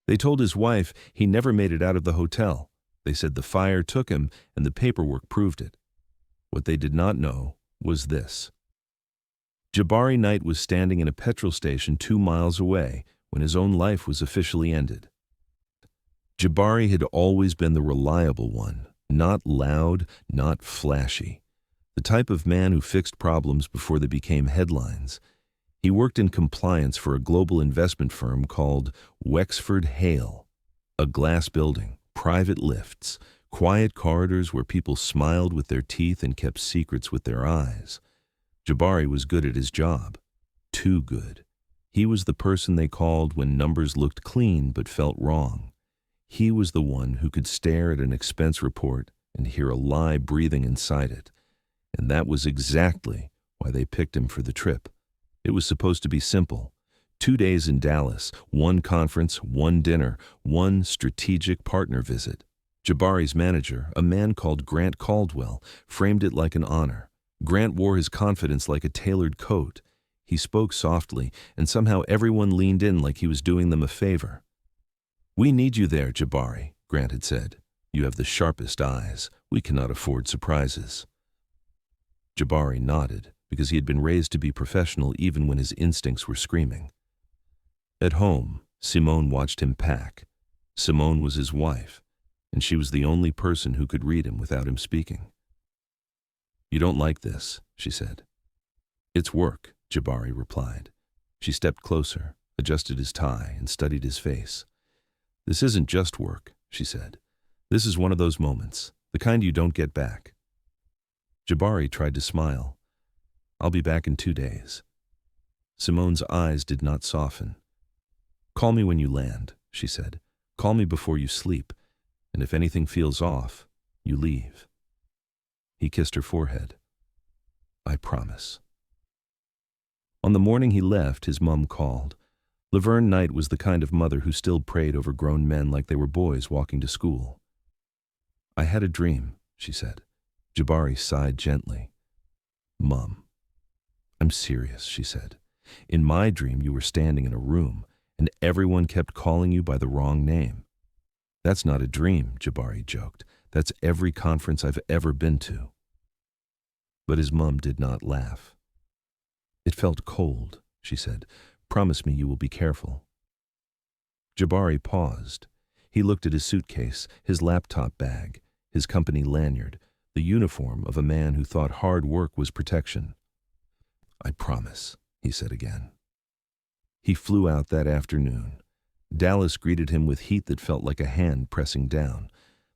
They told his wife he never made it out of the hotel. They said the fire took him and the paperwork proved it. What they did not know was this. Jabari Knight was standing in a petrol station 2 miles away when his own life was officially ended. Jabari had always been the reliable one, not loud, not flashy. The type of man who fixed problems before they became headlines. He worked in compliance for a global investment firm called Wexford Hale. A glass building, private lifts, quiet corridors where people smiled with their teeth and kept secrets with their eyes. Jabari was good at his job. Too good. He was the person they called when numbers looked clean but felt wrong. He was the one who could stare at an expense report and hear a lie breathing inside it. And that was exactly why they picked him for the trip. It was supposed to be simple. 2 days in Dallas, 1 conference, 1 dinner, 1 strategic partner visit. Jabari's manager, a man called Grant Caldwell, framed it like an honor. Grant wore his confidence like a tailored coat. He spoke softly, and somehow everyone leaned in like he was doing them a favor. "We need you there, Jabari," Grant had said. "You have the sharpest eyes. We cannot afford surprises." Jabari nodded, because he had been raised to be professional even when his instincts were screaming. At home, Simone watched him pack. Simone was his wife, and she was the only person who could read him without him speaking. "You don't like this," she said. "It's work," Jabari replied. She stepped closer, adjusted his tie, and studied his face. "This isn't just work," she said. "This is one of those moments, the kind you don't get back." Jabari tried to smile. "I'll be back in 2 days." Simone's eyes did not soften. "Call me when you land," she said. "Call me before you sleep, and if anything feels off, you leave." He kissed her forehead. "I promise." On the morning he left, his mom called. Laverne Knight was the kind of mother who still prayed over grown men like they were boys walking to school. "I had a dream," she said. Jabari sighed gently. "Mom." "I'm serious," she said. "In my dream, you were standing in a room, and everyone kept calling you by the wrong name." "That's not a dream," Jabari joked. "That's every conference I've ever been to." But his mom did not laugh. "It felt cold," she said. "Promise me you will be careful." Jabari paused. He looked at his suitcase, his laptop bag, his company lanyard, the uniform of a man who thought hard work was protection. "I promise," he said again. He flew out that afternoon. Dallas greeted him with heat that felt like a hand pressing down.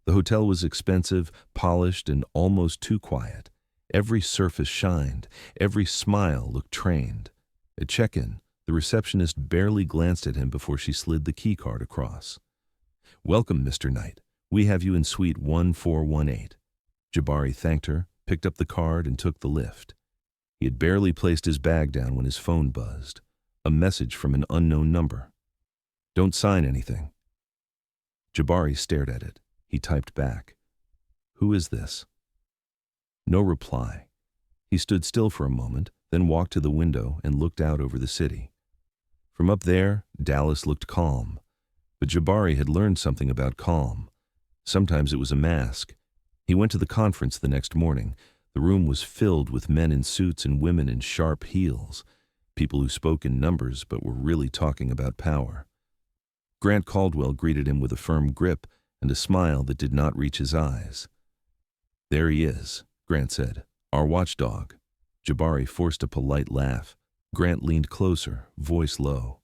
The hotel was expensive, polished, and almost too quiet. Every surface shined. Every smile looked trained. At check-in, the receptionist barely glanced at him before she slid the key card across. "Welcome, Mr. Knight. We have you in suite 1418. Jabari thanked her, picked up the card, and took the lift. He had barely placed his bag down when his phone buzzed. A message from an unknown number. "Don't sign anything." Jabari stared at it. He typed back. "Who is this?" No reply. He stood still for a moment, then walked to the window and looked out over the city. From up there, Dallas looked calm. But Jabari had learned something about calm. Sometimes it was a mask. He went to the conference the next morning. The room was filled with men in suits and women in sharp heels. People who spoke in numbers but were really talking about power. Grant Caldwell greeted him with a firm grip and a smile that did not reach his eyes. "There he is," Grant said. "Our watchdog." Jabari forced a polite laugh. Grant leaned closer, voice low.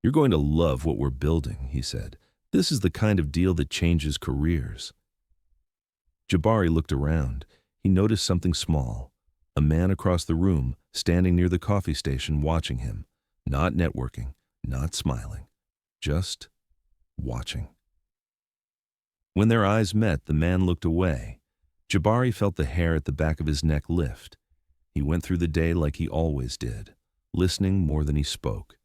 "You're going to love what we're building," he said. "This is the kind of deal that changes careers." Jabari looked around. He noticed something small. A man across the room, standing near the coffee station, watching him. Not networking, not smiling. Just watching. When their eyes met, the man looked away. Jabari felt the hair at the back of his neck lift. He went through the day like he always did, listening more than he spoke,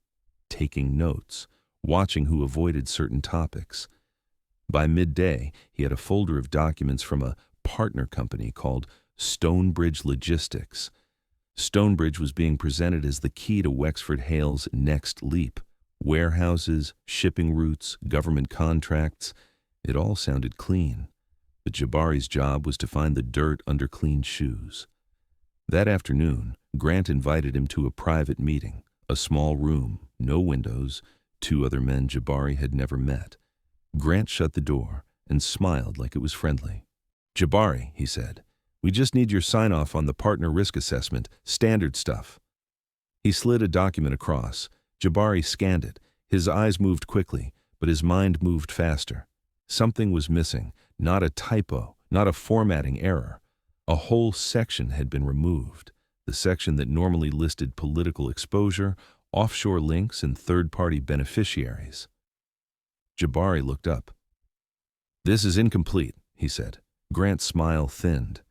taking notes, watching who avoided certain topics. By midday, he had a folder of documents from a partner company called Stonebridge Logistics. Stonebridge was being presented as the key to Wexford Hale's next leap. Warehouses, shipping routes, government contracts. It all sounded clean. But Jabari's job was to find the dirt under clean shoes. That afternoon, Grant invited him to a private meeting, a small room, no windows, two other men Jabari had never met. Grant shut the door and smiled like it was friendly. "Jabari," he said, "we just need your sign-off on the partner risk assessment, standard stuff." He slid a document across. Jabari scanned it. His eyes moved quickly, but his mind moved faster. Something was missing, not a typo, not a formatting error. A whole section had been removed, the section that normally listed political exposure, offshore links, and third-party beneficiaries. Jabari looked up. "This is incomplete," he said. Grant's smile thinned.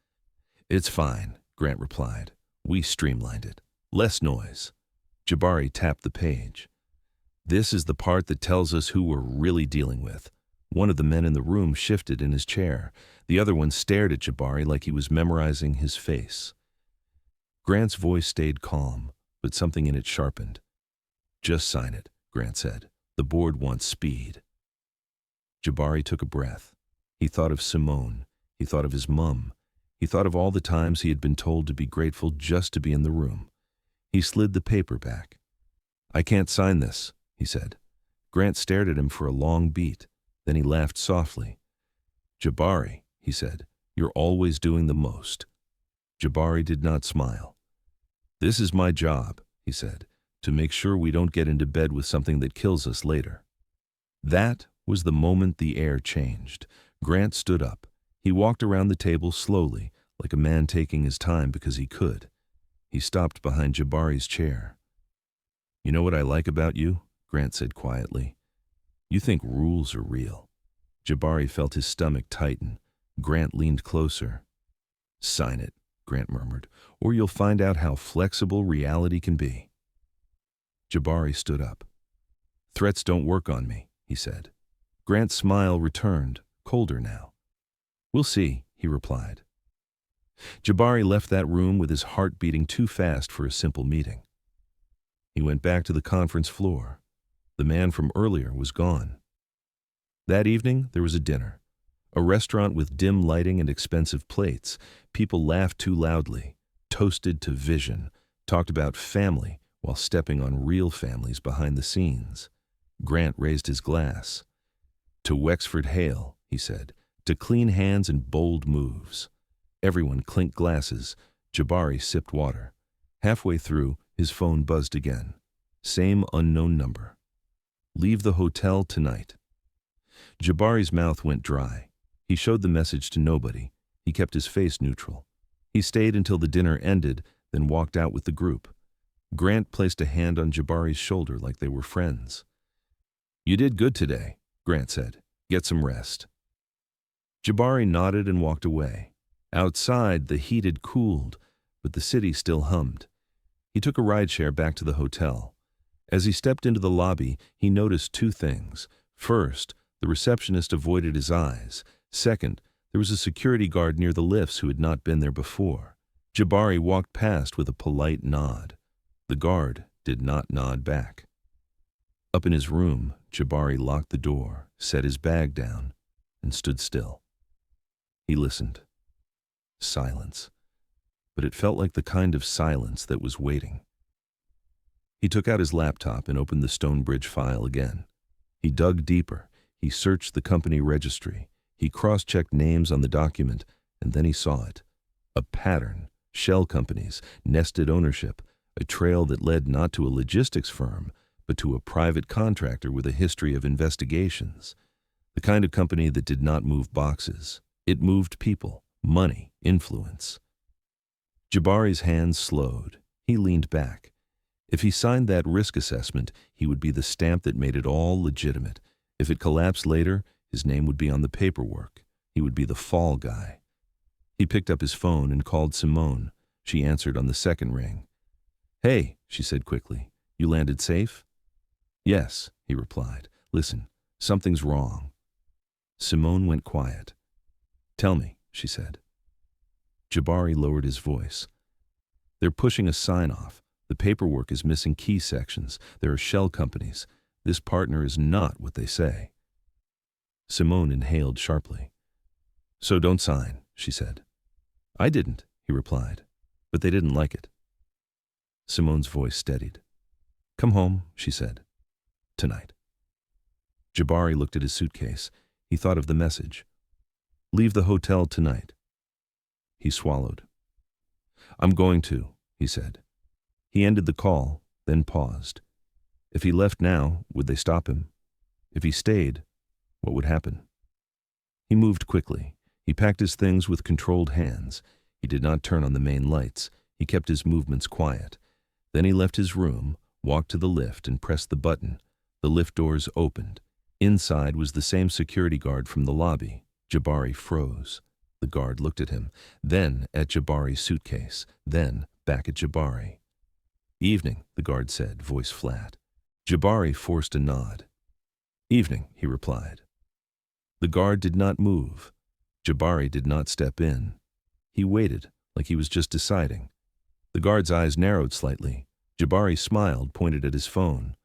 "It's fine," Grant replied. "We streamlined it. Less noise." Jabari tapped the page. "This is the part that tells us who we're really dealing with." One of the men in the room shifted in his chair. The other one stared at Jabari like he was memorizing his face. Grant's voice stayed calm, but something in it sharpened. "Just sign it," Grant said. "The board wants speed." Jabari took a breath. He thought of Simone. He thought of his mum. He thought of all the times he had been told to be grateful just to be in the room. He slid the paper back. "I can't sign this," he said. Grant stared at him for a long beat. Then he laughed softly. "Jabari," he said, "you're always doing the most." Jabari did not smile. "This is my job," he said, "to make sure we don't get into bed with something that kills us later." That was the moment the air changed. Grant stood up. He walked around the table slowly, like a man taking his time because he could. He stopped behind Jabari's chair. "You know what I like about you?" Grant said quietly. "You think rules are real." Jabari felt his stomach tighten. Grant leaned closer. "Sign it," Grant murmured, "or you'll find out how flexible reality can be." Jabari stood up. "Threats don't work on me," he said. Grant's smile returned, colder now. "We'll see," he replied. Jabari left that room with his heart beating too fast for a simple meeting. He went back to the conference floor. The man from earlier was gone. That evening, there was a dinner. A restaurant with dim lighting and expensive plates. People laughed too loudly, toasted to vision, talked about family while stepping on real families behind the scenes. Grant raised his glass. "To Wexford Hale," he said, "to clean hands and bold moves." Everyone clinked glasses. Jabari sipped water. Halfway through, his phone buzzed again. Same unknown number. "Leave the hotel tonight." Jabari's mouth went dry. He showed the message to nobody. He kept his face neutral. He stayed until the dinner ended, then walked out with the group. Grant placed a hand on Jabari's shoulder like they were friends. "You did good today," Grant said. "Get some rest." Jabari nodded and walked away. Outside, the heat had cooled, but the city still hummed. He took a rideshare back to the hotel. As he stepped into the lobby, he noticed two things. First, the receptionist avoided his eyes. Second, there was a security guard near the lifts who had not been there before. Jabari walked past with a polite nod. The guard did not nod back. Up in his room, Jabari locked the door, set his bag down, and stood still. He listened. Silence. But it felt like the kind of silence that was waiting. He took out his laptop and opened the Stonebridge file again. He dug deeper. He searched the company registry. He cross-checked names on the document, and then he saw it. A pattern, shell companies, nested ownership, a trail that led not to a logistics firm, but to a private contractor with a history of investigations. The kind of company that did not move boxes. It moved people, money, influence. Jabari's hands slowed. He leaned back. If he signed that risk assessment, he would be the stamp that made it all legitimate. If it collapsed later, his name would be on the paperwork. He would be the fall guy. He picked up his phone and called Simone. She answered on the second ring. "Hey," she said quickly, "you landed safe?" "Yes," he replied. "Listen, something's wrong." Simone went quiet. "Tell me," she said. Jabari lowered his voice. "They're pushing a sign-off. The paperwork is missing key sections. There are shell companies. This partner is not what they say. Simone inhaled sharply. So don't sign, she said. I didn't, he replied, but they didn't like it. Simone's voice steadied. Come home, she said. Tonight. Jabari looked at his suitcase. He thought of the message. Leave the hotel tonight. He swallowed. I'm going to, he said. He ended the call, then paused. If he left now, would they stop him? If he stayed, what would happen? He moved quickly. He packed his things with controlled hands. He did not turn on the main lights. He kept his movements quiet. Then he left his room, walked to the lift, and pressed the button. The lift doors opened. Inside was the same security guard from the lobby. Jabari froze. The guard looked at him, then at Jabari's suitcase, then back at Jabari. Evening, the guard said, voice flat. Jabari forced a nod. Evening, he replied. The guard did not move. Jabari did not step in. He waited, like he was just deciding. The guard's eyes narrowed slightly. Jabari smiled, pointed at his phone.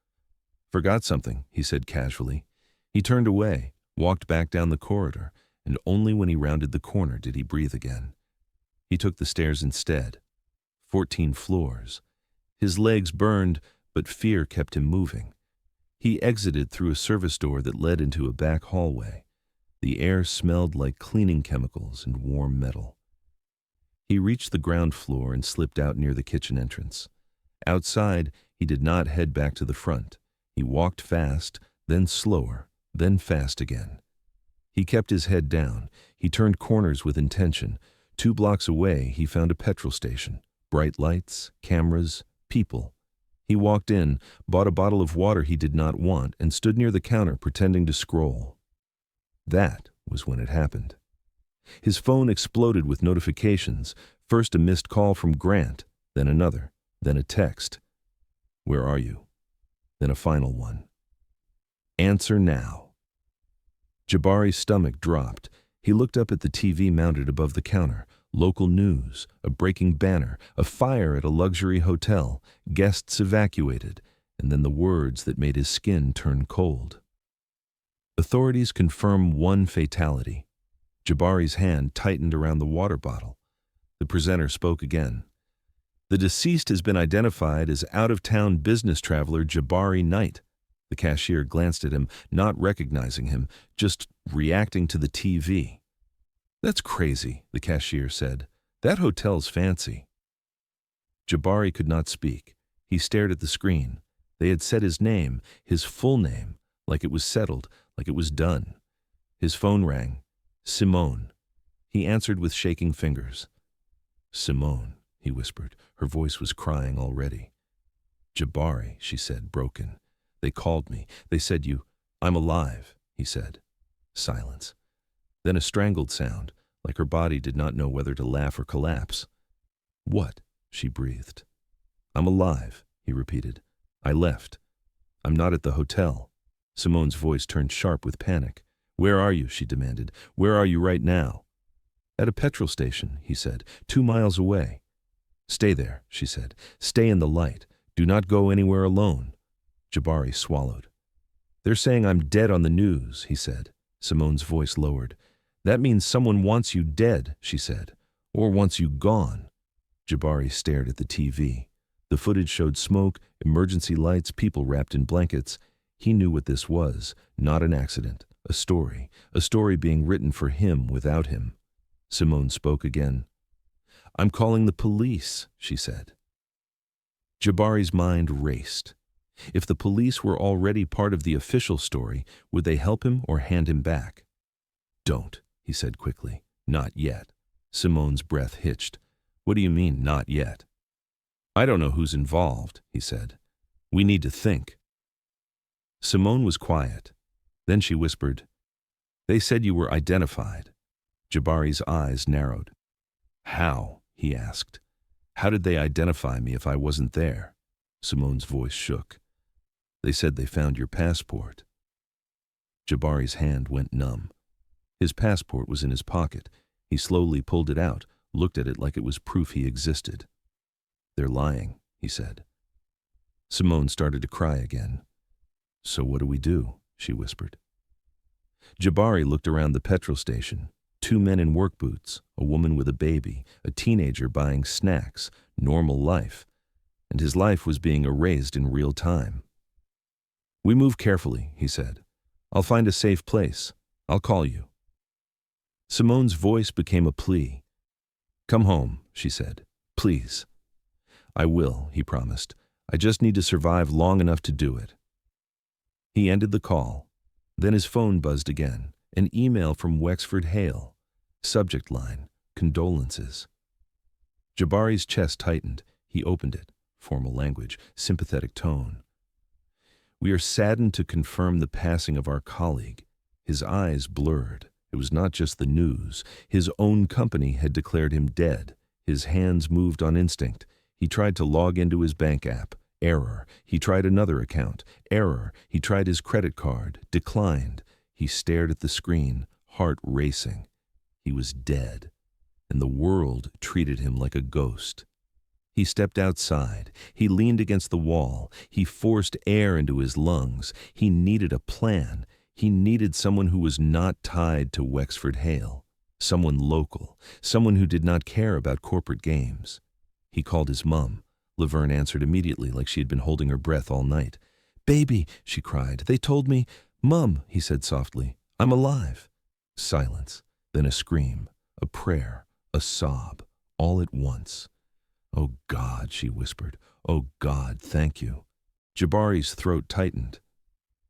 Forgot something, he said casually. He turned away, walked back down the corridor, and only when he rounded the corner did he breathe again. He took the stairs instead. 14 floors. His legs burned, but fear kept him moving. He exited through a service door that led into a back hallway. The air smelled like cleaning chemicals and warm metal. He reached the ground floor and slipped out near the kitchen entrance. Outside, he did not head back to the front. He walked fast, then slower, then fast again. He kept his head down. He turned corners with intention. 2 blocks away, he found a petrol station. Bright lights, cameras, people. He walked in, bought a bottle of water he did not want, and stood near the counter pretending to scroll. That was when it happened. His phone exploded with notifications, first a missed call from Grant, then another, then a text. Where are you? Then a final one. Answer now. Jabari's stomach dropped. He looked up at the TV mounted above the counter. Local news, a breaking banner, a fire at a luxury hotel, guests evacuated, and then the words that made his skin turn cold. Authorities confirm 1 fatality. Jabari's hand tightened around the water bottle. The presenter spoke again. The deceased has been identified as out-of-town business traveler Jabari Knight. The cashier glanced at him, not recognizing him, just reacting to the TV. That's crazy, the cashier said. That hotel's fancy. Jabari could not speak. He stared at the screen. They had said his name, his full name, like it was settled, like it was done. His phone rang. Simone. He answered with shaking fingers. Simone, he whispered. Her voice was crying already. Jabari, she said, broken. They called me. They said I'm alive, he said. Silence. Then a strangled sound, like her body did not know whether to laugh or collapse. What? She breathed. I'm alive, he repeated. I left. I'm not at the hotel. Simone's voice turned sharp with panic. Where are you? She demanded. Where are you right now? At a petrol station, he said, 2 miles away. Stay there, she said. Stay in the light. Do not go anywhere alone. Jabari swallowed. They're saying I'm dead on the news, he said. Simone's voice lowered. That means someone wants you dead, she said, or wants you gone. Jabari stared at the TV. The footage showed smoke, emergency lights, people wrapped in blankets. He knew what this was, not an accident, a story being written for him without him. Simone spoke again. I'm calling the police, she said. Jabari's mind raced. If the police were already part of the official story, would they help him or hand him back? Don't, he said quickly. Not yet. Simone's breath hitched. What do you mean, not yet? I don't know who's involved, he said. We need to think. Simone was quiet. Then she whispered, They said you were identified. Jabari's eyes narrowed. How? He asked. How did they identify me if I wasn't there? Simone's voice shook. They said they found your passport. Jabari's hand went numb. His passport was in his pocket. He slowly pulled it out, looked at it like it was proof he existed. They're lying, he said. Simone started to cry again. So what do we do? She whispered. Jabari looked around the petrol station. 2 men in work boots, a woman with a baby, a teenager buying snacks, normal life. And his life was being erased in real time. We move carefully, he said. I'll find a safe place. I'll call you. Simone's voice became a plea. Come home, she said. Please. I will, he promised. I just need to survive long enough to do it. He ended the call. Then his phone buzzed again. An email from Wexford Hale. Subject line, condolences. Jabari's chest tightened. He opened it. Formal language, sympathetic tone. We are saddened to confirm the passing of our colleague. His eyes blurred. It was not just the news. His own company had declared him dead. His hands moved on instinct. He tried to log into his bank app. Error. He tried another account. Error. He tried his credit card. Declined. He stared at the screen, heart racing. He was dead, and the world treated him like a ghost. He stepped outside. He leaned against the wall. He forced air into his lungs. He needed a plan. He needed someone who was not tied to Wexford Hale, someone local, someone who did not care about corporate games. He called his mom. Laverne answered immediately, like she had been holding her breath all night. Baby, she cried. They told me. Mom, he said softly. I'm alive. Silence. Then a scream, a prayer, a sob, all at once. Oh God, she whispered. Oh God, thank you. Jabari's throat tightened.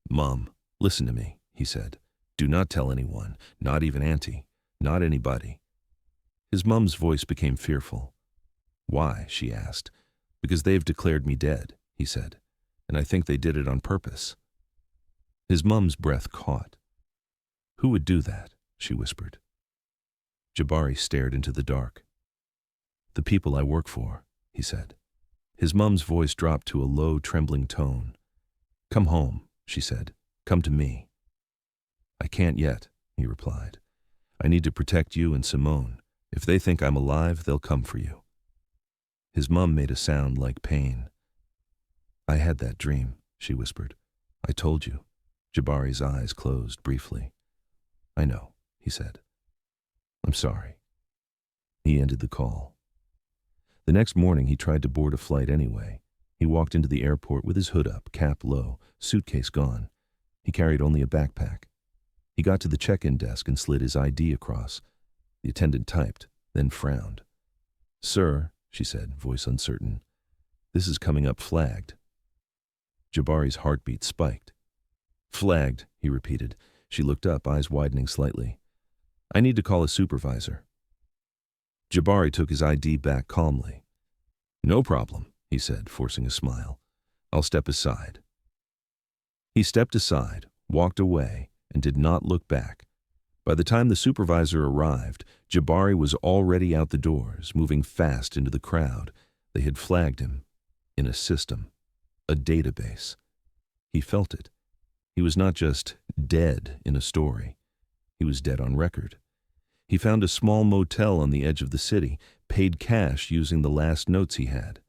Mom, listen to me, he said. Do not tell anyone, not even Auntie, not anybody. His mom's voice became fearful. Why, she asked. Because they've declared me dead, he said, and I think they did it on purpose. His mom's breath caught. Who would do that? She whispered. Jabari stared into the dark. The people I work for, he said. His mom's voice dropped to a low, trembling tone. Come home, she said. Come to me. I can't yet, he replied. I need to protect you and Simone. If they think I'm alive, they'll come for you. His mom made a sound like pain. I had that dream, she whispered. I told you. Jabari's eyes closed briefly. I know, he said. I'm sorry. He ended the call. The next morning he tried to board a flight anyway. He walked into the airport with his hood up, cap low, suitcase gone. He carried only a backpack. He got to the check-in desk and slid his ID across. The attendant typed, then frowned. Sir, she said, voice uncertain, this is coming up flagged. Jabari's heartbeat spiked. Flagged, he repeated. She looked up, eyes widening slightly. I need to call a supervisor. Jabari took his ID back calmly. No problem, he said, forcing a smile. I'll step aside. He stepped aside, walked away, and did not look back. By the time the supervisor arrived, Jabari was already out the doors, moving fast into the crowd. They had flagged him. In a system. A database. He felt it. He was not just dead in a story. He was dead on record. He found a small motel on the edge of the city, paid cash using the last notes he had.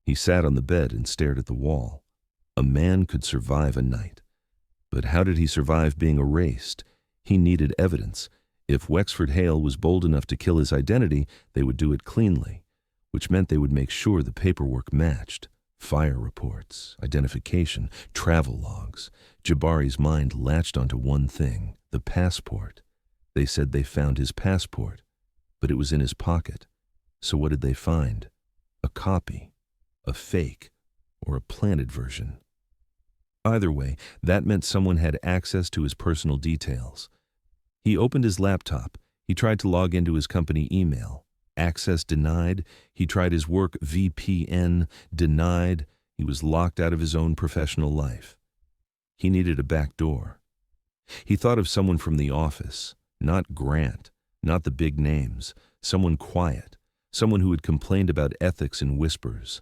He sat on the bed and stared at the wall. A man could survive a night. But how did he survive being erased? He needed evidence. If Wexford Hale was bold enough to kill his identity, they would do it cleanly, which meant they would make sure the paperwork matched. Fire reports, identification, travel logs. Jabari's mind latched onto one thing, the passport. They said they found his passport, but it was in his pocket. So what did they find? A copy, a fake, or a planted version? Either way, that meant someone had access to his personal details. He opened his laptop. He tried to log into his company email. Access denied. He tried his work VPN, denied. He was locked out of his own professional life. He needed a back door. He thought of someone from the office, not Grant, not the big names, someone quiet, someone who had complained about ethics in whispers.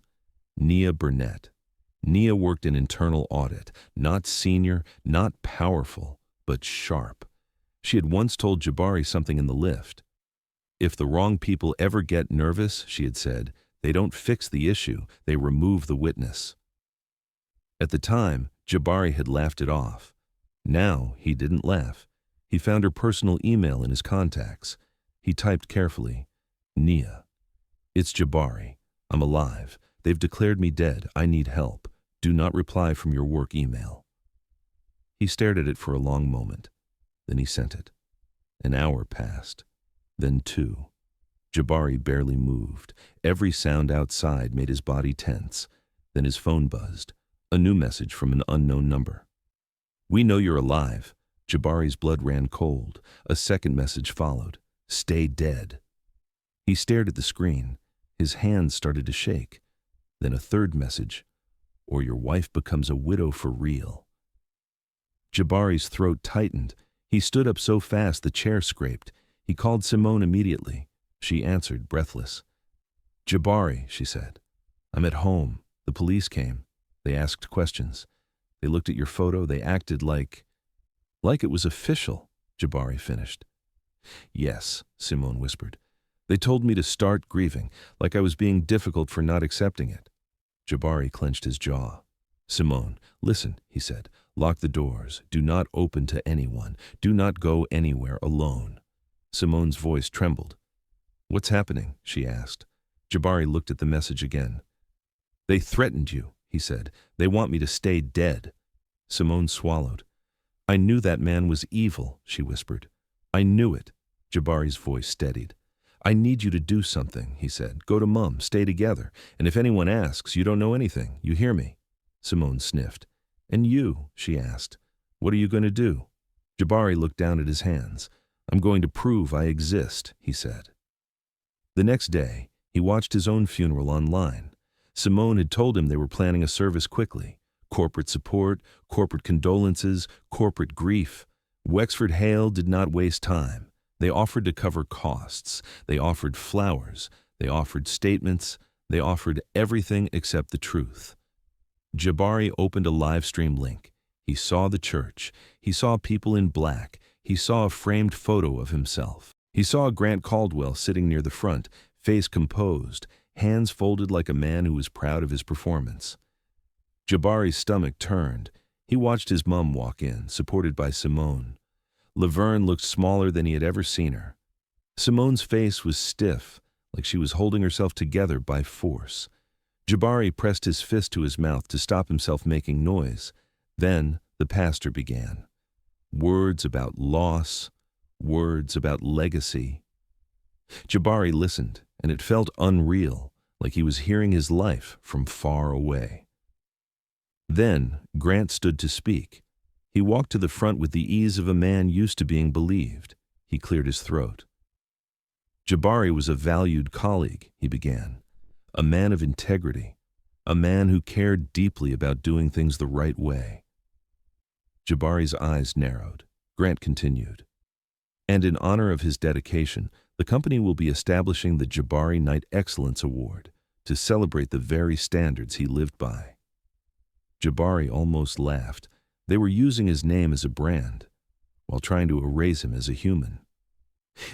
Nia Burnett. Nia worked in internal audit, not senior, not powerful, but sharp. She had once told Jabari something in the lift. If the wrong people ever get nervous, she had said, they don't fix the issue, they remove the witness. At the time, Jabari had laughed it off. Now he didn't laugh. He found her personal email in his contacts. He typed carefully, Nia. It's Jabari. I'm alive. They've declared me dead. I need help. Do not reply from your work email. He stared at it for a long moment. Then he sent it. An hour passed. Then 2. Jabari barely moved. Every sound outside made his body tense. Then his phone buzzed. A new message from an unknown number. We know you're alive. Jabari's blood ran cold. A second message followed. Stay dead. He stared at the screen. His hands started to shake. Then a third message. Or your wife becomes a widow for real. Jabari's throat tightened. He stood up so fast the chair scraped. He called Simone immediately. She answered, breathless. Jabari, she said. I'm at home. The police came. They asked questions. They looked at your photo. They acted like it was official, Jabari finished. Yes, Simone whispered. They told me to start grieving, like I was being difficult for not accepting it. Jabari clenched his jaw. Simone, listen, he said. Lock the doors. Do not open to anyone. Do not go anywhere alone. Simone's voice trembled. What's happening? She asked. Jabari looked at the message again. They threatened you, he said. They want me to stay dead. Simone swallowed. I knew that man was evil, she whispered. I knew it. Jabari's voice steadied. I need you to do something, he said. Go to Mum, stay together, and if anyone asks, you don't know anything. You hear me? Simone sniffed. And you, she asked. What are you going to do? Jabari looked down at his hands. I'm going to prove I exist, he said. The next day, he watched his own funeral online. Simone had told him they were planning a service quickly. Corporate support, corporate condolences, corporate grief. Wexford Hale did not waste time. They offered to cover costs. They offered flowers. They offered statements. They offered everything except the truth. Jabari opened a live stream link. He saw the church. He saw people in black. He saw a framed photo of himself. He saw Grant Caldwell sitting near the front, face composed, hands folded like a man who was proud of his performance. Jabari's stomach turned. He watched his mum walk in, supported by Simone. Laverne looked smaller than he had ever seen her. Simone's face was stiff, like she was holding herself together by force. Jabari pressed his fist to his mouth to stop himself making noise. Then the pastor began. Words about loss, words about legacy. Jabari listened, and it felt unreal, like he was hearing his life from far away. Then Grant stood to speak. He walked to the front with the ease of a man used to being believed. He cleared his throat. Jabari was a valued colleague, he began. A man of integrity. A man who cared deeply about doing things the right way. Jabari's eyes narrowed. Grant continued. And in honor of his dedication, the company will be establishing the Jabari Knight Excellence Award to celebrate the very standards he lived by. Jabari almost laughed. They were using his name as a brand, while trying to erase him as a human.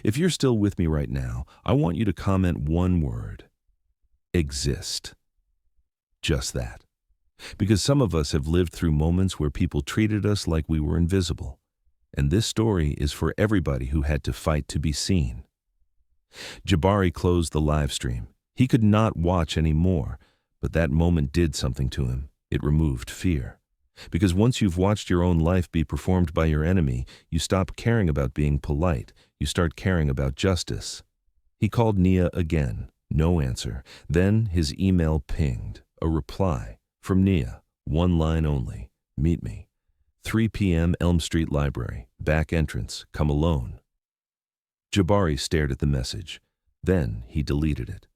If you're still with me right now, I want you to comment one word. Exist. Just that. Because some of us have lived through moments where people treated us like we were invisible. And this story is for everybody who had to fight to be seen. Jabari closed the live stream. He could not watch anymore, but that moment did something to him. It removed fear. Because once you've watched your own life be performed by your enemy, you stop caring about being polite. You start caring about justice. He called Nia again. No answer. Then his email pinged. A reply. From Nia. One line only. Meet me. 3 p.m. Elm Street Library. Back entrance. Come alone. Jabari stared at the message. Then he deleted it.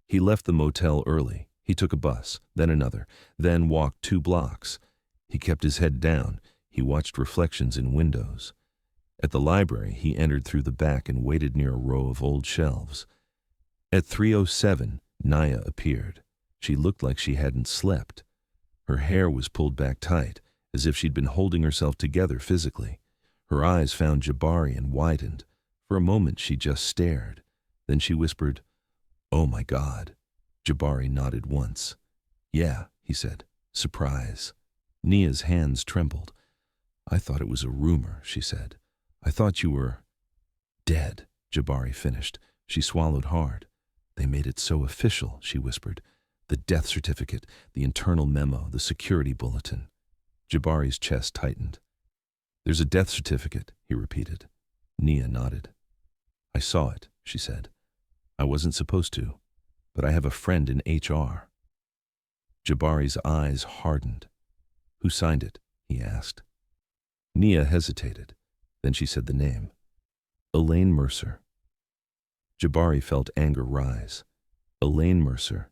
He left the motel early. He took a bus, then another, then walked 2 blocks. He kept his head down. He watched reflections in windows. At the library, he entered through the back and waited near a row of old shelves. At 3:07, Naya appeared. She looked like she hadn't slept. Her hair was pulled back tight, as if she'd been holding herself together physically. Her eyes found Jabari and widened. For a moment, she just stared. Then she whispered, "Oh my God." Jabari nodded once. "Yeah," he said. "Surprise." Nia's hands trembled. "I thought it was a rumor," she said. "I thought you were dead," Jabari finished. She swallowed hard. "They made it so official," she whispered. "The death certificate, the internal memo, the security bulletin." Jabari's chest tightened. "There's a death certificate," he repeated. Nia nodded. "I saw it," she said. "I wasn't supposed to, but I have a friend in HR." Jabari's eyes hardened. "Who signed it?" he asked. Nia hesitated. Then she said the name. "Elaine Mercer." Jabari felt anger rise. Elaine Mercer,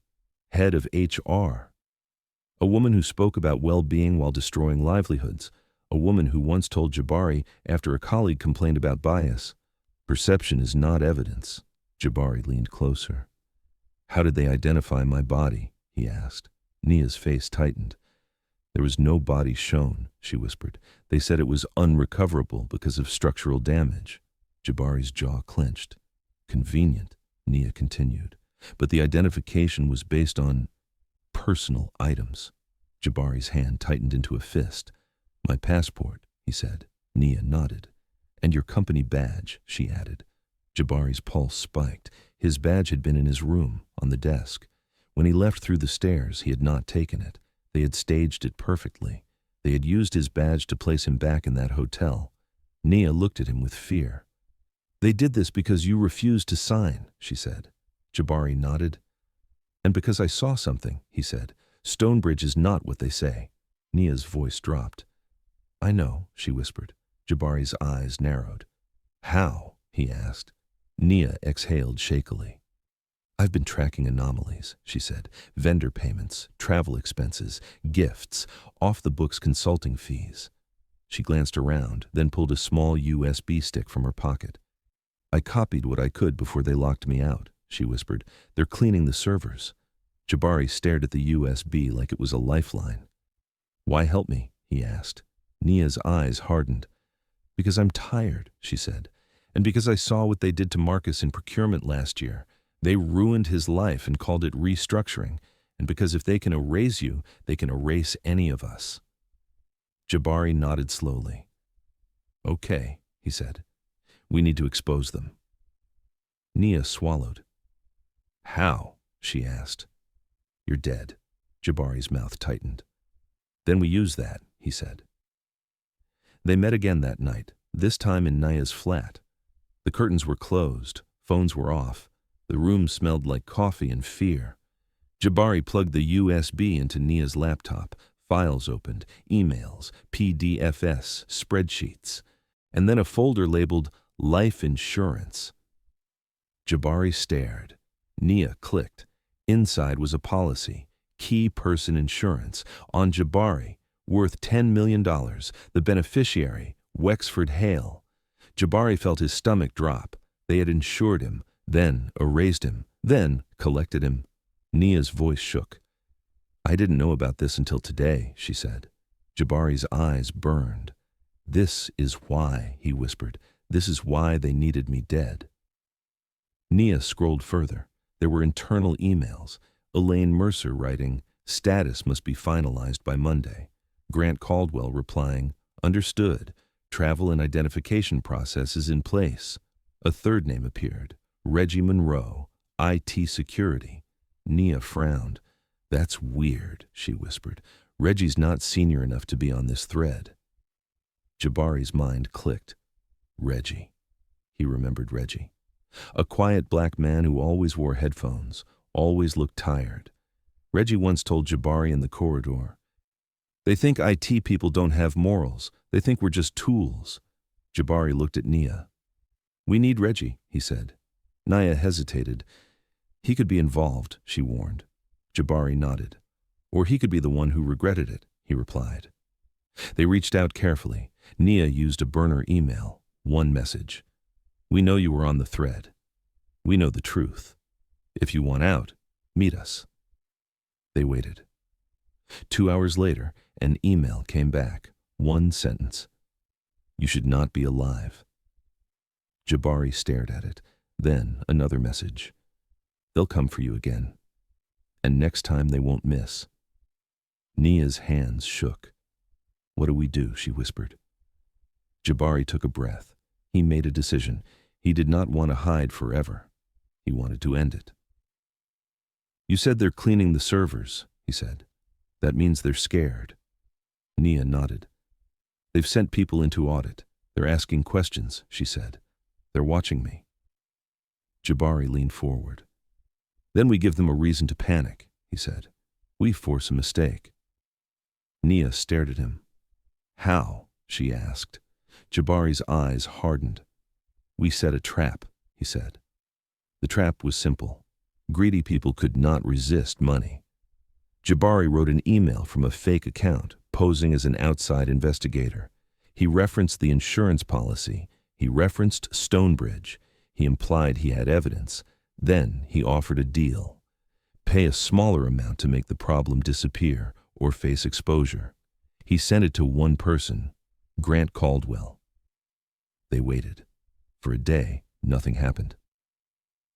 head of HR. A woman who spoke about well-being while destroying livelihoods. A woman who once told Jabari after a colleague complained about bias, "Perception is not evidence." Jabari leaned closer. "How did they identify my body?" he asked. Nia's face tightened. "There was no body shown," she whispered. "They said it was unrecoverable because of structural damage." Jabari's jaw clenched. "Convenient," Nia continued. "But the identification was based on personal items." Jabari's hand tightened into a fist. "My passport," he said. Nia nodded. "And your company badge," she added. Jabari's pulse spiked. His badge had been in his room, on the desk. When he left through the stairs, he had not taken it. They had staged it perfectly. They had used his badge to place him back in that hotel. Nia looked at him with fear. "They did this because you refused to sign," she said. Jabari nodded. "And because I saw something," he said. "Stonebridge is not what they say." Nia's voice dropped. "I know," she whispered. Jabari's eyes narrowed. "How?" he asked. Nia exhaled shakily. "I've been tracking anomalies," she said. "Vendor payments, travel expenses, gifts, off-the-books consulting fees." She glanced around, then pulled a small USB stick from her pocket. "I copied what I could before they locked me out," she whispered. "They're cleaning the servers." Jabari stared at the USB like it was a lifeline. "Why help me?" he asked. Nia's eyes hardened. "Because I'm tired," she said. "And because I saw what they did to Marcus in procurement last year. They ruined his life and called it restructuring. And because if they can erase you, they can erase any of us." Jabari nodded slowly. "Okay," he said. "We need to expose them." Nia swallowed. "How?" she asked. "You're dead." Jabari's mouth tightened. "Then we use that," he said. They met again that night, this time in Nia's flat. The curtains were closed, phones were off. The room smelled like coffee and fear. Jabari plugged the USB into Nia's laptop. Files opened, emails, PDFs, spreadsheets, and then a folder labeled Life Insurance. Jabari stared. Nia clicked. Inside was a policy, Key Person Insurance, on Jabari, worth $10 million, the beneficiary, Wexford Hale. Jabari felt his stomach drop. They had insured him, then erased him, then collected him. Nia's voice shook. "I didn't know about this until today," she said. Jabari's eyes burned. "This is why," he whispered. "This is why they needed me dead." Nia scrolled further. There were internal emails. Elaine Mercer writing, "Status must be finalized by Monday." Grant Caldwell replying, "Understood. Travel and identification process is in place." A third name appeared, Reggie Monroe, IT Security. Nia frowned. "That's weird," she whispered. "Reggie's not senior enough to be on this thread." Jabari's mind clicked. Reggie. He remembered Reggie. A quiet black man who always wore headphones, always looked tired. Reggie once told Jabari in the corridor, "They think IT people don't have morals. They think we're just tools." Jabari looked at Nia. "We need Reggie," he said. Nia hesitated. "He could be involved," she warned. Jabari nodded. "Or he could be the one who regretted it," he replied. They reached out carefully. Nia used a burner email. One message. "We know you were on the thread. We know the truth. If you want out, meet us." They waited. 2 hours later, an email came back. One sentence. "You should not be alive." Jabari stared at it. Then another message. "They'll come for you again. And next time they won't miss." Nia's hands shook. What do we do? She whispered. Jabari took a breath. He made a decision. He did not want to hide forever. He wanted to end it. You said they're cleaning the servers, he said. That means they're scared. Nia nodded. They've sent people into audit. They're asking questions, she said. They're watching me. Jabari leaned forward. Then we give them a reason to panic, he said. We force a mistake. Nia stared at him. How? She asked. Jabari's eyes hardened. We set a trap, he said. The trap was simple. Greedy people could not resist money. Jabari wrote an email from a fake account, posing as an outside investigator. He referenced the insurance policy. He referenced Stonebridge. He implied he had evidence. Then he offered a deal. Pay a smaller amount to make the problem disappear or face exposure. He sent it to one person, Grant Caldwell. They waited. For a day, nothing happened.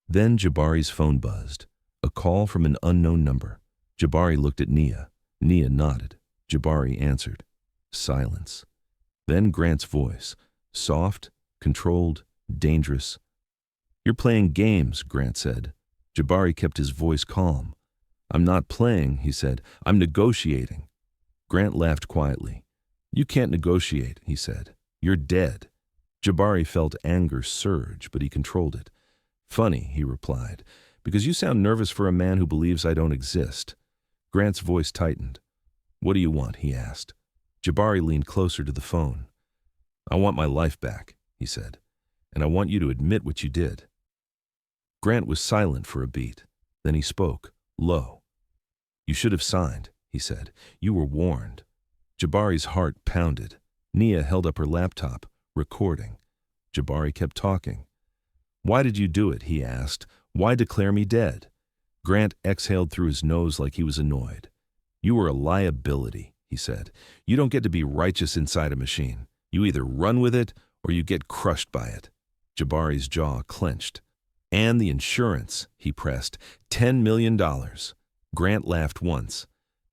Then Jabari's phone buzzed. A call from an unknown number. Jabari looked at Nia. Nia nodded. Jabari answered. Silence. Then Grant's voice. Soft, controlled, dangerous. You're playing games, Grant said. Jabari kept his voice calm. I'm not playing, he said. I'm negotiating. Grant laughed quietly. You can't negotiate, he said. You're dead. Jabari felt anger surge, but he controlled it. Funny, he replied, because you sound nervous for a man who believes I don't exist. Grant's voice tightened. What do you want? He asked. Jabari leaned closer to the phone. I want my life back, he said, and I want you to admit what you did. Grant was silent for a beat. Then he spoke, low. You should have signed, he said. You were warned. Jabari's heart pounded. Nia held up her laptop, recording. Jabari kept talking. Why did you do it? He asked. Why declare me dead? Grant exhaled through his nose like he was annoyed. You were a liability, he said. You don't get to be righteous inside a machine. You either run with it or you get crushed by it. Jabari's jaw clenched. And the insurance, he pressed. $10 million. Grant laughed once.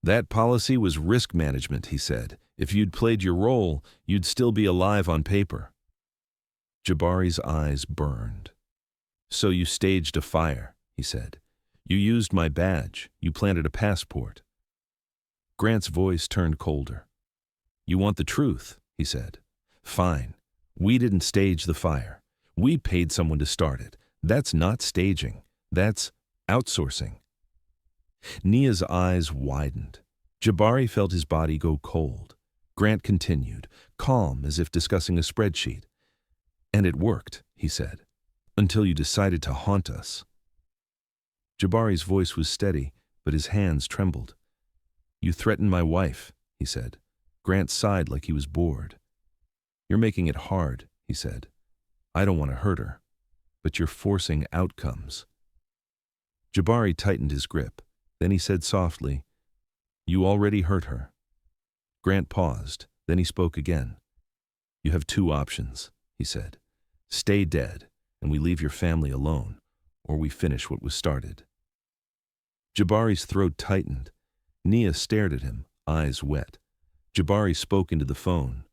That policy was risk management, he said. If you'd played your role, you'd still be alive on paper. Jabari's eyes burned. So you staged a fire, he said. You used my badge. You planted a passport. Grant's voice turned colder. You want the truth, he said. Fine. We didn't stage the fire. We paid someone to start it. That's not staging. That's outsourcing. Nia's eyes widened. Jabari felt his body go cold. Grant continued, calm as if discussing a spreadsheet. And it worked, he said. Until you decided to haunt us. Jabari's voice was steady, but his hands trembled. You threatened my wife, he said. Grant sighed like he was bored. You're making it hard, he said. I don't want to hurt her, but you're forcing outcomes. Jabari tightened his grip. Then he said softly, You already hurt her. Grant paused. Then he spoke again. You have two options, he said. Stay dead, and we leave your family alone, or we finish what was started. Jabari's throat tightened. Nia stared at him, eyes wet. Jabari spoke into the phone.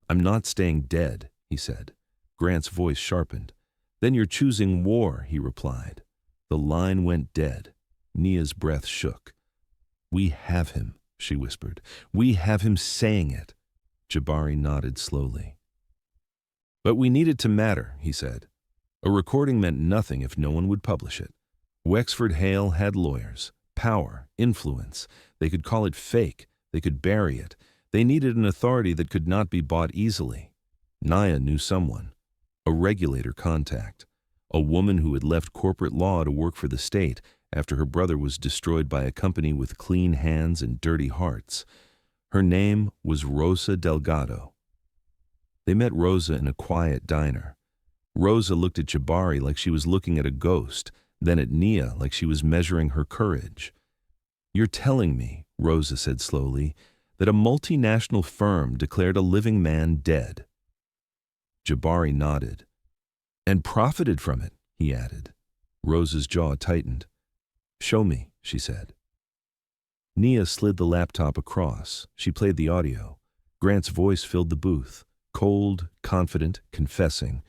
I'm not staying dead, he said. Grant's voice sharpened. Then you're choosing war, he replied. The line went dead. Nia's breath shook. We have him, she whispered. We have him saying it. Jabari nodded slowly. But we need it to matter, he said. A recording meant nothing if no one would publish it. Wexford Hale had lawyers, power, influence. They could call it fake. They could bury it. They needed an authority that could not be bought easily. Nia knew someone, a regulator contact, a woman who had left corporate law to work for the state after her brother was destroyed by a company with clean hands and dirty hearts. Her name was Rosa Delgado. They met Rosa in a quiet diner. Rosa looked at Jabari like she was looking at a ghost, then at Nia like she was measuring her courage. You're telling me, Rosa said slowly, that a multinational firm declared a living man dead. Jabari nodded. And profited from it, he added. Rosa's jaw tightened. Show me, she said. Nia slid the laptop across. She played the audio. Grant's voice filled the booth, cold, confident, confessing.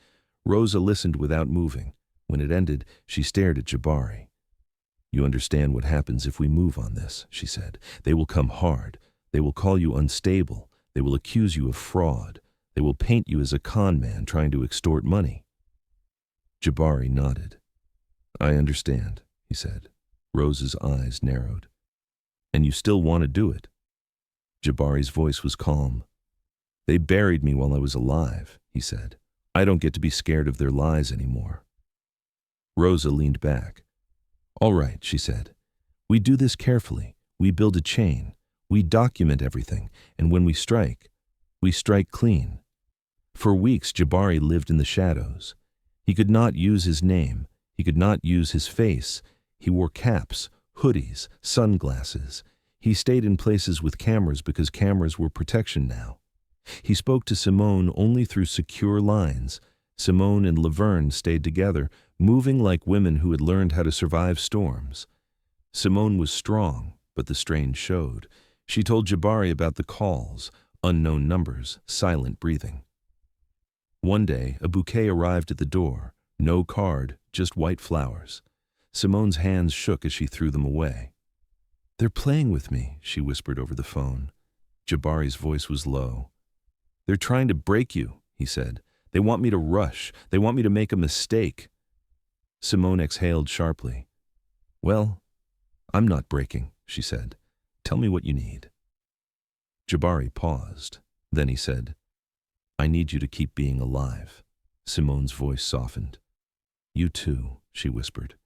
Rosa listened without moving. When it ended, she stared at Jabari. "You understand what happens if we move on this," she said. "They will come hard. They will call you unstable. They will accuse you of fraud. They will paint you as a con man trying to extort money." Jabari nodded. "I understand," he said. Rosa's eyes narrowed. "And you still want to do it?" Jabari's voice was calm. "They buried me while I was alive," he said. "I don't get to be scared of their lies anymore." Rosa leaned back. "All right," she said. "We do this carefully. We build a chain. We document everything. And when we strike clean." For weeks, Jabari lived in the shadows. He could not use his name. He could not use his face. He wore caps, hoodies, sunglasses. He stayed in places with cameras because cameras were protection now. He spoke to Simone only through secure lines. Simone and Laverne stayed together, moving like women who had learned how to survive storms. Simone was strong, but the strain showed. She told Jabari about the calls, unknown numbers, silent breathing. One day, a bouquet arrived at the door. No card, just white flowers. Simone's hands shook as she threw them away. "They're playing with me," she whispered over the phone. Jabari's voice was low. "They're trying to break you," he said. "They want me to rush. They want me to make a mistake." Simone exhaled sharply. "Well, I'm not breaking," she said. "Tell me what you need." Jabari paused. Then he said, "I need you to keep being alive." Simone's voice softened. "You too," she whispered.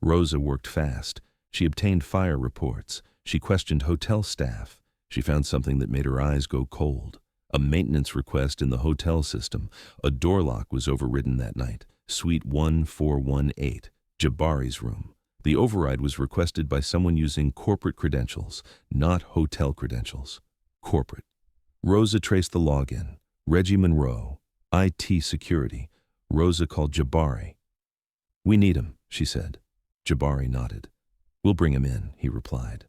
Rosa worked fast. She obtained fire reports. She questioned hotel staff. She found something that made her eyes go cold. A maintenance request in the hotel system. A door lock was overridden that night. Suite 1418, Jabari's room. The override was requested by someone using corporate credentials, not hotel credentials. Corporate. Rosa traced the login. Reggie Monroe, IT security. Rosa called Jabari. "We need him," she said. Jabari nodded. "We'll bring him in," he replied.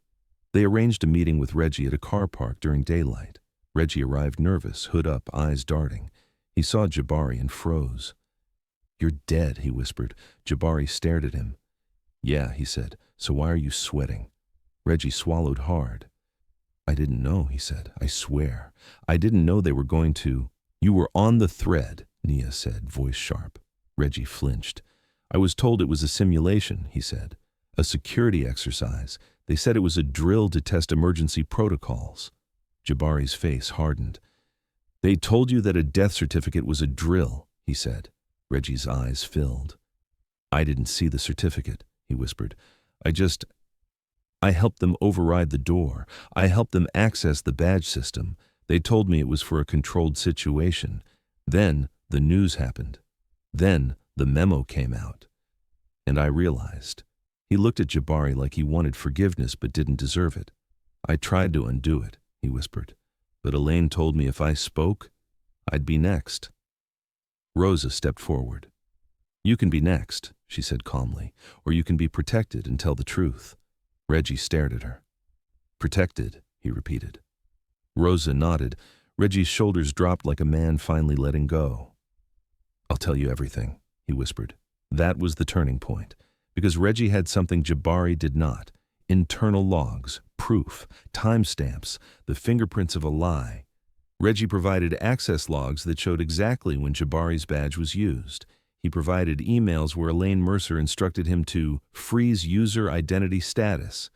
They arranged a meeting with Reggie at a car park during daylight. Reggie arrived nervous, hood up, eyes darting. He saw Jabari and froze. "You're dead," he whispered. Jabari stared at him. "Yeah," he said. "So why are you sweating?" Reggie swallowed hard. "I didn't know," he said. "I swear. I didn't know they were going to—" "You were on the thread," Nia said, voice sharp. Reggie flinched. "I was told it was a simulation," he said. "A security exercise. They said it was a drill to test emergency protocols." Jabari's face hardened. "They told you that a death certificate was a drill," he said. Reggie's eyes filled. "I didn't see the certificate," he whispered. I helped them override the door. I helped them access the badge system. They told me it was for a controlled situation. Then the news happened. Then the memo came out. And I realized." He looked at Jabari like he wanted forgiveness but didn't deserve it. "I tried to undo it," he whispered. "But Elaine told me if I spoke, I'd be next." Rosa stepped forward. "You can be next," she said calmly, "or you can be protected and tell the truth." Reggie stared at her. "Protected," he repeated. Rosa nodded. Reggie's shoulders dropped like a man finally letting go. "I'll tell you everything," he whispered. That was the turning point, because Reggie had something Jabari did not. Internal logs, proof, timestamps, the fingerprints of a lie. Reggie provided access logs that showed exactly when Jabari's badge was used. He provided emails where Elaine Mercer instructed him to freeze user identity status.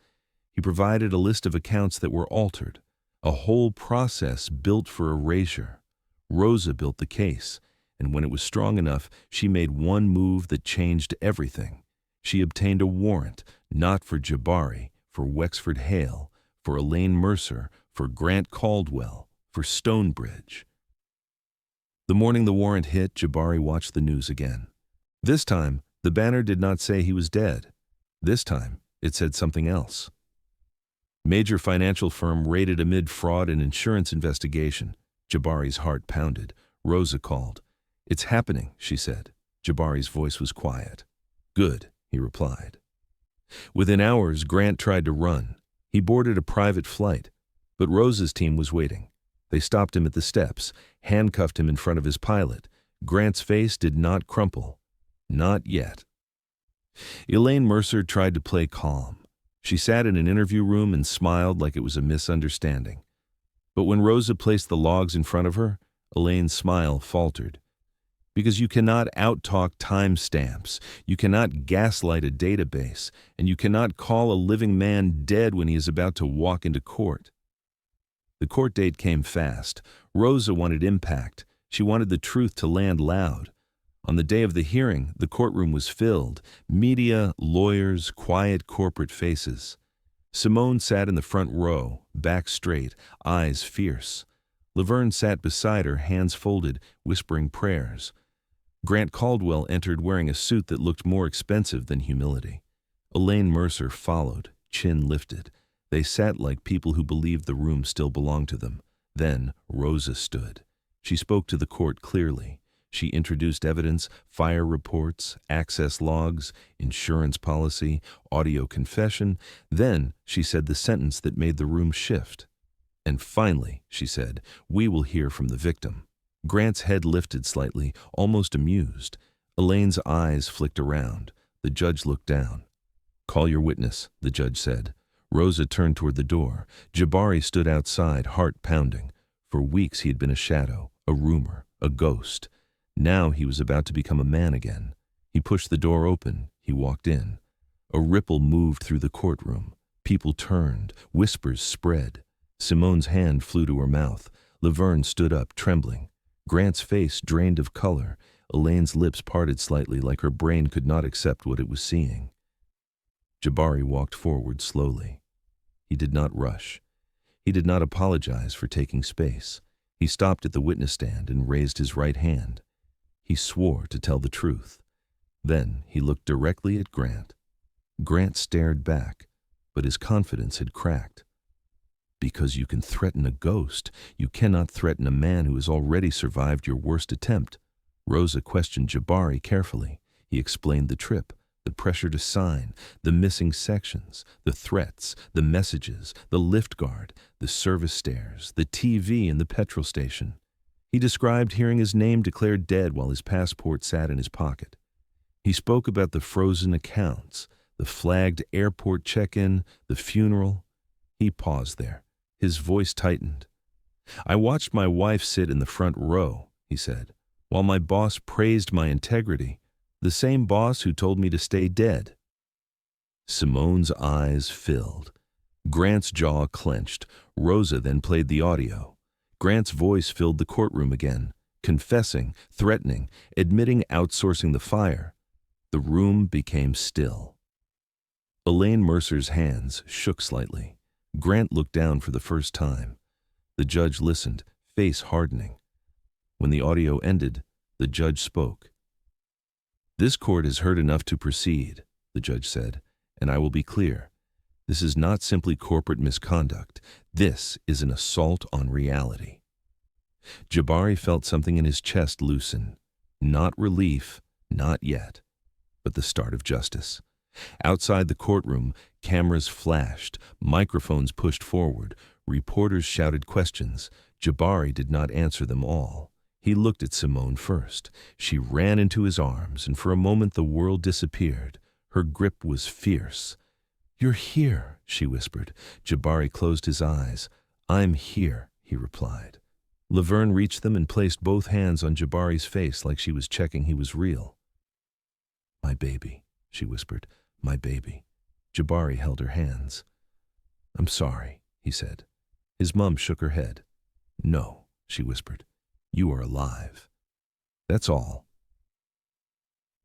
He provided a list of accounts that were altered, a whole process built for erasure. Rosa built the case, and when it was strong enough, she made one move that changed everything. She obtained a warrant, not for Jabari, for Wexford Hale, for Elaine Mercer, for Grant Caldwell, for Stonebridge. The morning the warrant hit, Jabari watched the news again. This time, the banner did not say he was dead. This time, it said something else. Major financial firm raided amid fraud and insurance investigation. Jabari's heart pounded. Rosa called. "It's happening," she said. Jabari's voice was quiet. "Good," he replied. Within hours, Grant tried to run. He boarded a private flight, but Rosa's team was waiting. They stopped him at the steps, handcuffed him in front of his pilot. Grant's face did not crumple. Not yet. Elaine Mercer tried to play calm. She sat in an interview room and smiled like it was a misunderstanding. But when Rosa placed the logs in front of her, Elaine's smile faltered. Because you cannot out-talk timestamps, you cannot gaslight a database, and you cannot call a living man dead when he is about to walk into court. The court date came fast. Rosa wanted impact. She wanted the truth to land loud. On the day of the hearing, the courtroom was filled. Media, lawyers, quiet corporate faces. Simone sat in the front row, back straight, eyes fierce. Laverne sat beside her, hands folded, whispering prayers. Grant Caldwell entered wearing a suit that looked more expensive than humility. Elaine Mercer followed, chin lifted. They sat like people who believed the room still belonged to them. Then Rosa stood. She spoke to the court clearly. She introduced evidence, fire reports, access logs, insurance policy, audio confession. Then she said the sentence that made the room shift. And finally, she said, we will hear from the victim. Grant's head lifted slightly, almost amused. Elaine's eyes flicked around. The judge looked down. Call your witness, the judge said. Rosa turned toward the door. Jabari stood outside, heart pounding. For weeks he had been a shadow, a rumor, a ghost. Now he was about to become a man again. He pushed the door open. He walked in. A ripple moved through the courtroom. People turned. Whispers spread. Simone's hand flew to her mouth. Laverne stood up, trembling. Grant's face drained of color. Elaine's lips parted slightly like her brain could not accept what it was seeing. Jabari walked forward slowly. He did not rush. He did not apologize for taking space. He stopped at the witness stand and raised his right hand. He swore to tell the truth. Then he looked directly at Grant. Grant stared back, but his confidence had cracked. Because you can threaten a ghost, you cannot threaten a man who has already survived your worst attempt. Rosa questioned Jabari carefully. He explained the trip, the pressure to sign, the missing sections, the threats, the messages, the lift guard, the service stairs, the TV in the petrol station. He described hearing his name declared dead while his passport sat in his pocket. He spoke about the frozen accounts, the flagged airport check-in, the funeral. He paused there. His voice tightened. I watched my wife sit in the front row, he said, while my boss praised my integrity, the same boss who told me to stay dead. Simone's eyes filled. Grant's jaw clenched. Rosa then played the audio. Grant's voice filled the courtroom again, confessing, threatening, admitting outsourcing the fire. The room became still. Elaine Mercer's hands shook slightly. Grant looked down for the first time. The judge listened, face hardening. When the audio ended, the judge spoke. This court has heard enough to proceed, the judge said, and I will be clear. This is not simply corporate misconduct. This is an assault on reality. Jabari felt something in his chest loosen. Not relief, not yet, but the start of justice. Outside the courtroom, cameras flashed, microphones pushed forward, reporters shouted questions. Jabari did not answer them all. He looked at Simone first. She ran into his arms, and for a moment the world disappeared. Her grip was fierce. You're here, she whispered. Jabari closed his eyes. I'm here, he replied. Laverne reached them and placed both hands on Jabari's face like she was checking he was real. My baby, she whispered. My baby. Jabari held her hands. I'm sorry, he said. His mom shook her head. No, she whispered. You are alive. That's all.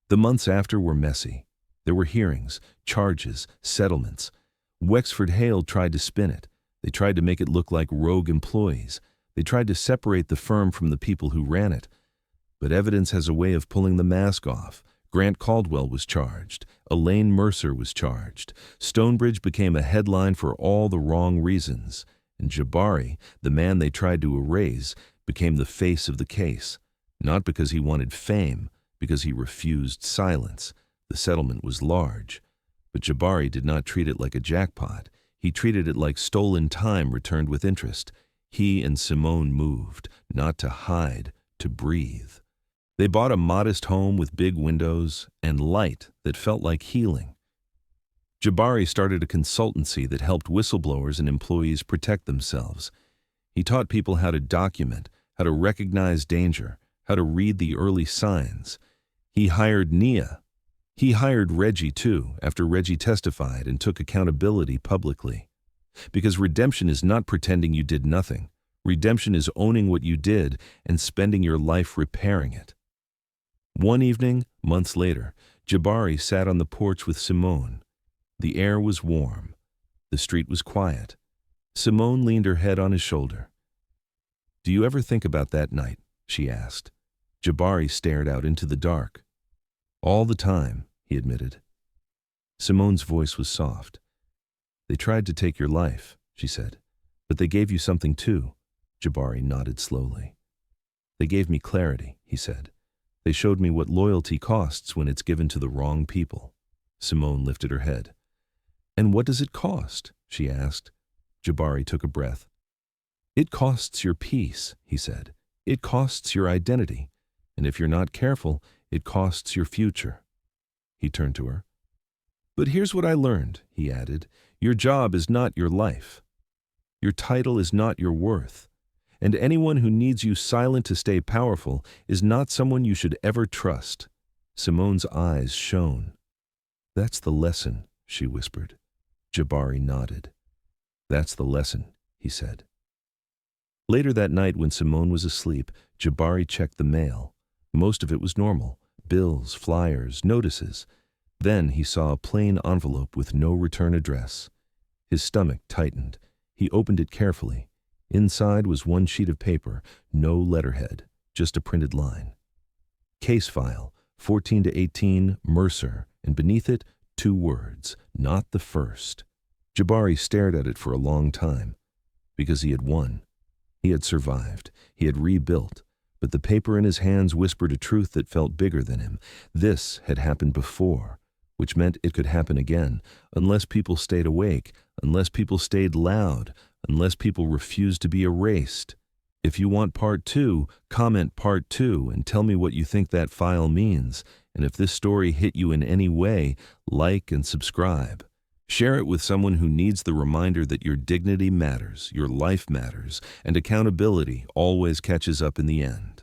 The months after were messy. There were hearings, charges, settlements. Wexford Hale tried to spin it. They tried to make it look like rogue employees. They tried to separate the firm from the people who ran it. But evidence has a way of pulling the mask off. Grant Caldwell was charged. Elaine Mercer was charged. Stonebridge became a headline for all the wrong reasons. And Jabari, the man they tried to erase, became the face of the case. Not because he wanted fame, because he refused silence. The settlement was large. But Jabari did not treat it like a jackpot. He treated it like stolen time returned with interest. He and Simone moved, not to hide, to breathe. They bought a modest home with big windows and light that felt like healing. Jabari started a consultancy that helped whistleblowers and employees protect themselves. He taught people how to document, how to recognize danger, how to read the early signs. He hired Nia. He hired Reggie too, after Reggie testified and took accountability publicly. Because redemption is not pretending you did nothing. Redemption is owning what you did and spending your life repairing it. One evening, months later, Jabari sat on the porch with Simone. The air was warm. The street was quiet. Simone leaned her head on his shoulder. "Do you ever think about that night?" she asked. Jabari stared out into the dark. "All the time," he admitted. Simone's voice was soft. "They tried to take your life," she said. "But they gave you something too." Jabari nodded slowly. "They gave me clarity," he said. "They showed me what loyalty costs when it's given to the wrong people." Simone lifted her head. "And what does it cost?" she asked. Jabari took a breath. "It costs your peace," he said. "It costs your identity. And if you're not careful, it costs your future." He turned to her. "But here's what I learned," he added. "Your job is not your life. Your title is not your worth. And anyone who needs you silent to stay powerful is not someone you should ever trust." Simone's eyes shone. "That's the lesson," she whispered. Jabari nodded. "That's the lesson," he said. Later that night, when Simone was asleep, Jabari checked the mail. Most of it was normal: bills, flyers, notices. Then he saw a plain envelope with no return address. His stomach tightened. He opened it carefully. Inside was one sheet of paper, no letterhead, just a printed line. "Case file, 14 to 18, Mercer," and beneath it, 2 words, "Not the first." Jabari stared at it for a long time. Because he had won. He had survived. He had rebuilt. But the paper in his hands whispered a truth that felt bigger than him. This had happened before, which meant it could happen again, unless people stayed awake, unless people stayed loud, unless people refused to be erased. If you want part 2, comment part 2 and tell me what you think that file means. And if this story hit you in any way, like and subscribe. Share it with someone who needs the reminder that your dignity matters, your life matters, and accountability always catches up in the end.